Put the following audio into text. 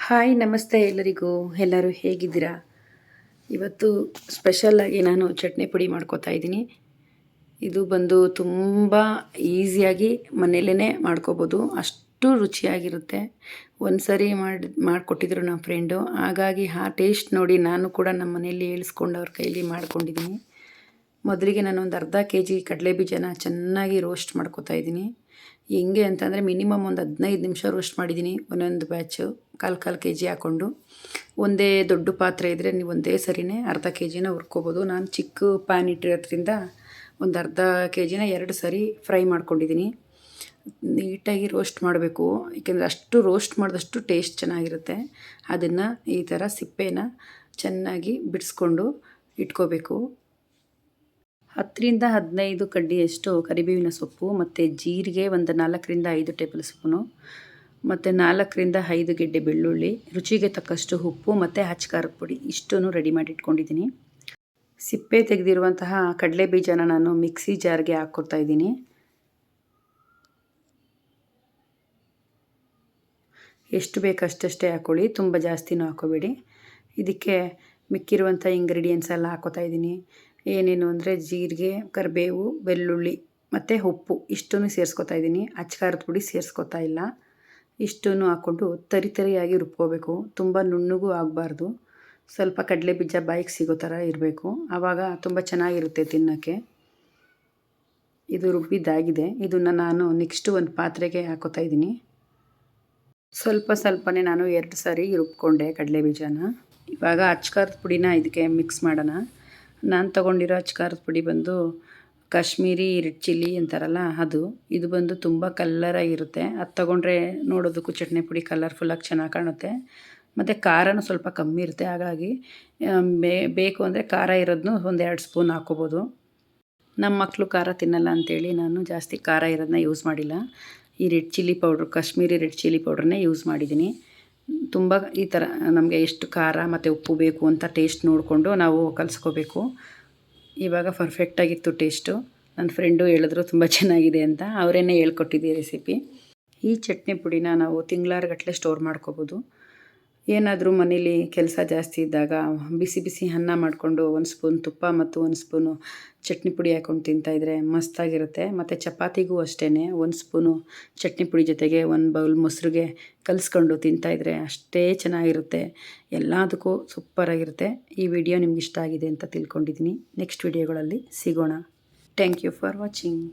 Hi ನಮಸ್ತೆ ಎಲ್ಲರಿಗೂ. ಎಲ್ಲರೂ ಹೇಗಿದ್ದೀರಾ? ಇವತ್ತು ಸ್ಪೆಷಲ್ಲಾಗಿ ನಾನು ಚಟ್ನಿ ಪುಡಿ ಮಾಡ್ಕೋತಾ ಇದ್ದೀನಿ. ಇದು ಬಂದು ತುಂಬ ಈಸಿಯಾಗಿ ಮನೆಯಲ್ಲೇ ಮಾಡ್ಕೋಬೋದು. ಅಷ್ಟು ರುಚಿಯಾಗಿರುತ್ತೆ. ಒಂದು ಸರಿ ಮಾಡಿಕೊಟ್ಟಿದ್ರು ನಮ್ಮ ಫ್ರೆಂಡು. ಹಾಗಾಗಿ ಆ ಟೇಸ್ಟ್ ನೋಡಿ ನಾನು ಕೂಡ ನಮ್ಮ ಮನೆಯಲ್ಲಿ ಹೇಳಿಸ್ಕೊಂಡು ಅವ್ರ ಕೈಲಿ ಮಾಡ್ಕೊಂಡಿದ್ದೀನಿ. ಮೊದಲಿಗೆ ನಾನು ಒಂದು ಅರ್ಧ ಕೆ ಜಿ ಕಡಲೆ ಬೀಜನ ಚೆನ್ನಾಗಿ ರೋಸ್ಟ್ ಮಾಡ್ಕೋತಾ ಇದ್ದೀನಿ. ಹೆಂಗೆ ಅಂತಂದರೆ ಮಿನಿಮಮ್ ಒಂದು 15 ನಿಮಿಷ ರೋಸ್ಟ್ ಮಾಡಿದ್ದೀನಿ ಒಂದೊಂದು ಬ್ಯಾಚು. ಕಾಲು ಕೆ ಜಿ ಹಾಕ್ಕೊಂಡು. ಒಂದೇ ದೊಡ್ಡ ಪಾತ್ರೆ ಇದ್ದರೆ ನೀವು ಒಂದೇ ಸರಿನೇ ಅರ್ಧ ಕೆ ಜಿನ ಹುರ್ಕೋಬೋದು. ನಾನು ಚಿಕ್ಕ ಪ್ಯಾನ್ ಇಟ್ಟಿರೋದ್ರಿಂದ ಒಂದು ಅರ್ಧ ಕೆ ಜಿನ 2 ಸರಿ ಫ್ರೈ ಮಾಡ್ಕೊಂಡಿದ್ದೀನಿ. ನೀಟಾಗಿ ರೋಸ್ಟ್ ಮಾಡಬೇಕು, ಏಕೆಂದರೆ ಅಷ್ಟು ರೋಸ್ಟ್ ಮಾಡಿದಷ್ಟು ಟೇಸ್ಟ್ ಚೆನ್ನಾಗಿರುತ್ತೆ. ಅದನ್ನು ಈ ಥರ ಸಿಪ್ಪೆನ ಚೆನ್ನಾಗಿ ಬಿಡಿಸ್ಕೊಂಡು ಇಟ್ಕೋಬೇಕು. 10ರಿಂದ 15 ಕಡ್ಡಿಯಷ್ಟು ಕರಿಬೇವಿನ ಸೊಪ್ಪು ಮತ್ತು ಜೀರಿಗೆ ಒಂದು 4ರಿಂದ 5 ಟೇಬಲ್ ಸ್ಪೂನು ಮತ್ತು 4ರಿಂದ 5 ಗೆಡ್ಡೆ ಬೆಳ್ಳುಳ್ಳಿ, ರುಚಿಗೆ ತಕ್ಕಷ್ಟು ಉಪ್ಪು ಮತ್ತು ಖಾರದ ಪುಡಿ ಇಷ್ಟನ್ನು ರೆಡಿ ಮಾಡಿ ಇಟ್ಕೊಂಡಿದ್ದೀನಿ. ಸಿಪ್ಪೆ ತೆಗೆದಿರುವಂತಹ ಕಡಲೆ ಬೀಜನ ನಾನು ಮಿಕ್ಸಿ ಜಾರ್ಗೆ ಹಾಕ್ಕೊತಾ ಇದ್ದೀನಿ. ಎಷ್ಟು ಬೇಕು ಅಷ್ಟಷ್ಟೇ ಹಾಕ್ಕೊಳ್ಳಿ, ತುಂಬ ಜಾಸ್ತಿನೂ ಹಾಕ್ಕೋಬೇಡಿ. ಇದಕ್ಕೆ ಮಿಕ್ಕಿರುವಂಥ ಇಂಗ್ರೀಡಿಯೆಂಟ್ಸ್ ಎಲ್ಲ ಹಾಕ್ಕೋತಾ ಇದ್ದೀನಿ. ಏನೇನು ಅಂದರೆ ಜೀರಿಗೆ, ಕರಿಬೇವು, ಬೆಳ್ಳುಳ್ಳಿ ಮತ್ತು ಉಪ್ಪು ಇಷ್ಟನ್ನು ಸೇರಿಸ್ಕೊತಾ ಇದ್ದೀನಿ. ಖಾರದ ಪುಡಿ ಸೇರಿಸ್ಕೊತಾ ಇಲ್ಲ. ಇಷ್ಟನ್ನು ಹಾಕ್ಕೊಂಡು ತರಿಯಾಗಿ ರುಬ್ಕೋಬೇಕು. ತುಂಬ ನುಣ್ಣಗೂ ಆಗಬಾರ್ದು. ಸ್ವಲ್ಪ ಕಡಲೆ ಬೀಜ ಬಾಯಿಗೆ ಸಿಗೋ ಥರ ಇರಬೇಕು. ಆವಾಗ ತುಂಬ ಚೆನ್ನಾಗಿರುತ್ತೆ ತಿನ್ನೋಕ್ಕೆ. ಇದು ರುಬ್ಬಿದ್ದಾಗಿದೆ. ಇದನ್ನು ನಾನು ನೆಕ್ಸ್ಟು ಒಂದು ಪಾತ್ರೆಗೆ ಹಾಕ್ಕೋತಾ ಇದ್ದೀನಿ. ಸ್ವಲ್ಪನೇ ನಾನು 2 ಸಾರಿ ರುಬ್ಕೊಂಡೆ ಕಡಲೆ ಬೀಜನ. ಇವಾಗ ಖಾರದ ಪುಡಿನ ಇದಕ್ಕೆ ಮಿಕ್ಸ್ ಮಾಡೋಣ. ನಾನು ತೊಗೊಂಡಿರೋ ಖಾರದ ಪುಡಿ ಬಂದು ಕಾಶ್ಮೀರಿ ರೆಡ್ ಚಿಲ್ಲಿ ಅಂತಾರಲ್ಲ ಅದು. ಇದು ಬಂದು ತುಂಬ ಕಲ್ಲರಾಗಿರುತ್ತೆ. ಅದು ತೊಗೊಂಡ್ರೆ ನೋಡೋದಕ್ಕೂ ಚಟ್ನಿ ಪುಡಿ ಕಲರ್ಫುಲ್ಲಾಗಿ ಚೆನ್ನಾಗಿ ಕಾಣುತ್ತೆ. ಮತ್ತು ಖಾರನೂ ಸ್ವಲ್ಪ ಕಮ್ಮಿ ಇರುತ್ತೆ. ಹಾಗಾಗಿ ಬೇಕು ಅಂದರೆ ಖಾರ ಇರೋದನ್ನು ಒಂದು 2 ಸ್ಪೂನ್ ಹಾಕ್ಕೋಬೋದು. ನಮ್ಮ ಮಕ್ಕಳು ಖಾರ ತಿನ್ನಲ್ಲ ಅಂಥೇಳಿ ನಾನು ಜಾಸ್ತಿ ಖಾರ ಇರೋದನ್ನ ಯೂಸ್ ಮಾಡಿಲ್ಲ. ಈ red chilli powder, Kashmiri red chilli ಪೌಡ್ರನ್ನೇ ಯೂಸ್ ಮಾಡಿದ್ದೀನಿ. ತುಂಬ ಈ ಥರ ನಮಗೆ ಎಷ್ಟು ಖಾರ ಮತ್ತು ಉಪ್ಪು ಬೇಕು ಅಂತ ಟೇಸ್ಟ್ ನೋಡಿಕೊಂಡು ನಾವು ಕಲಿಸ್ಕೋಬೇಕು. ಇವಾಗ ಪರ್ಫೆಕ್ಟಾಗಿತ್ತು ಟೇಸ್ಟು. ನನ್ನ ಫ್ರೆಂಡು ಹೇಳಿದ್ರು ತುಂಬ ಚೆನ್ನಾಗಿದೆ ಅಂತ. ಅವರೇನೆ ಹೇಳ್ಕೊಟ್ಟಿದ್ದೆ ರೆಸಿಪಿ. ಈ ಚಟ್ನಿ ಪುಡಿನ ನಾವು ತಿಂಗಳಾರುಗಟ್ಟಲೆ ಸ್ಟೋರ್ ಮಾಡ್ಕೋಬೋದು. ಏನಾದರೂ ಮನೇಲಿ ಕೆಲಸ ಜಾಸ್ತಿ ಇದ್ದಾಗ ಬಿಸಿ ಅನ್ನ ಮಾಡಿಕೊಂಡು 1 ಸ್ಪೂನ್ ತುಪ್ಪ ಮತ್ತು 1 ಸ್ಪೂನು ಚಟ್ನಿ ಪುಡಿ ಹಾಕ್ಕೊಂಡು ತಿಂತಾಯಿದ್ರೆ ಮಸ್ತಾಗಿರುತ್ತೆ. ಮತ್ತು ಚಪಾತಿಗೂ ಅಷ್ಟೇ 1 ಸ್ಪೂನು ಚಟ್ನಿ ಪುಡಿ ಜೊತೆಗೆ 1 ಬೌಲ್ ಮೊಸರಿಗೆ ಕಲಿಸ್ಕೊಂಡು ತಿಂತಾಯಿದ್ರೆ ಅಷ್ಟೇ ಚೆನ್ನಾಗಿರುತ್ತೆ. ಎಲ್ಲದಕ್ಕೂ ಸೂಪರಾಗಿರುತ್ತೆ. ಈ ವಿಡಿಯೋ ನಿಮ್ಗೆ ಇಷ್ಟ ಆಗಿದೆ ಅಂತ ತಿಳ್ಕೊಂಡಿದ್ದೀನಿ. ನೆಕ್ಸ್ಟ್ ವಿಡಿಯೋಗಳಲ್ಲಿ ಸಿಗೋಣ. Thank you for watching.